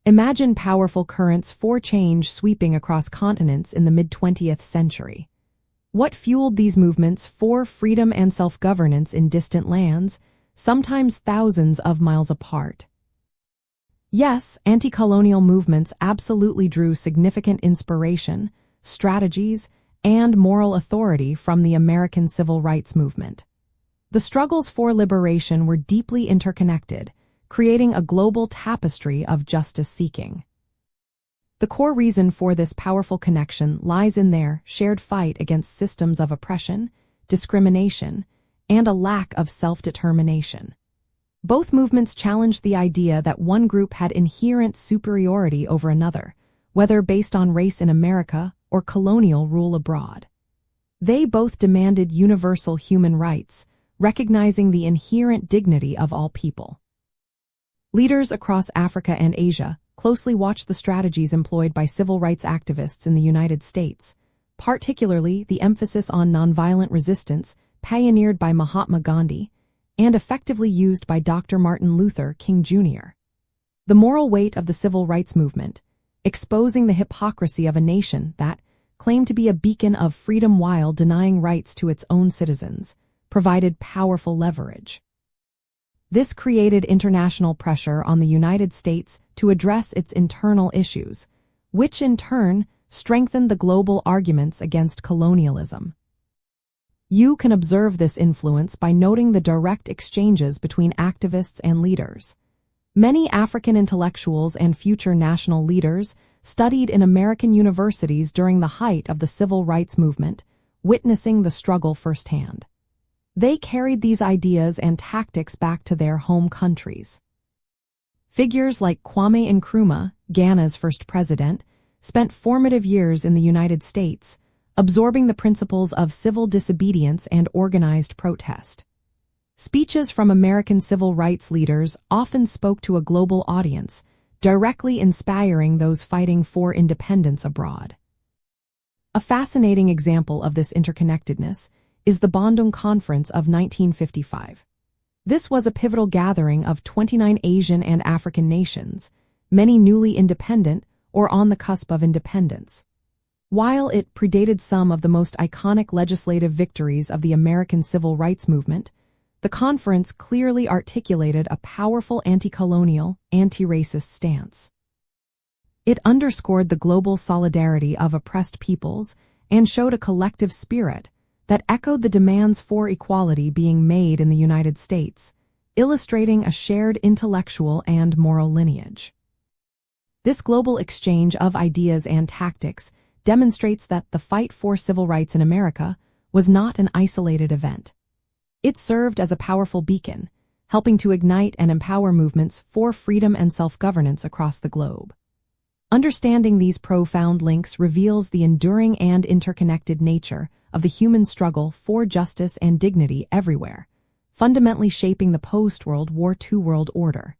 Imagine powerful currents for change sweeping across continents in the mid-20th century. What fueled these movements for freedom and self-governance in distant lands, sometimes thousands of miles apart? Yes, anti-colonial movements absolutely drew significant inspiration, strategies, and moral authority from the American civil rights movement. The struggles for liberation were deeply interconnected, creating a global tapestry of justice-seeking. The core reason for this powerful connection lies in their shared fight against systems of oppression, discrimination, and a lack of self-determination. Both movements challenged the idea that one group had inherent superiority over another, whether based on race in America or colonial rule abroad. They both demanded universal human rights, recognizing the inherent dignity of all people. Leaders across Africa and Asia closely watched the strategies employed by civil rights activists in the United States, particularly the emphasis on nonviolent resistance pioneered by Mahatma Gandhi and effectively used by Dr. Martin Luther King Jr. The moral weight of the civil rights movement, exposing the hypocrisy of a nation that claimed to be a beacon of freedom while denying rights to its own citizens, provided powerful leverage. This created international pressure on the United States to address its internal issues, which in turn strengthened the global arguments against colonialism. You can observe this influence by noting the direct exchanges between activists and leaders. Many African intellectuals and future national leaders studied in American universities during the height of the civil rights movement, witnessing the struggle firsthand. They carried these ideas and tactics back to their home countries. Figures like Kwame Nkrumah, Ghana's first president, spent formative years in the United States, absorbing the principles of civil disobedience and organized protest. Speeches from American civil rights leaders often spoke to a global audience, directly inspiring those fighting for independence abroad. A fascinating example of this interconnectedness is the Bandung Conference of 1955. This was a pivotal gathering of 29 Asian and African nations, many newly independent or on the cusp of independence. While it predated some of the most iconic legislative victories of the American civil rights movement, the conference clearly articulated a powerful anti-colonial, anti-racist stance. It underscored the global solidarity of oppressed peoples and showed a collective spirit that echoed the demands for equality being made in the United States, illustrating a shared intellectual and moral lineage. This global exchange of ideas and tactics demonstrates that the fight for civil rights in America was not an isolated event. It served as a powerful beacon, helping to ignite and empower movements for freedom and self-governance across the globe. Understanding these profound links reveals the enduring and interconnected nature of the human struggle for justice and dignity everywhere, fundamentally shaping the post-World War II world order.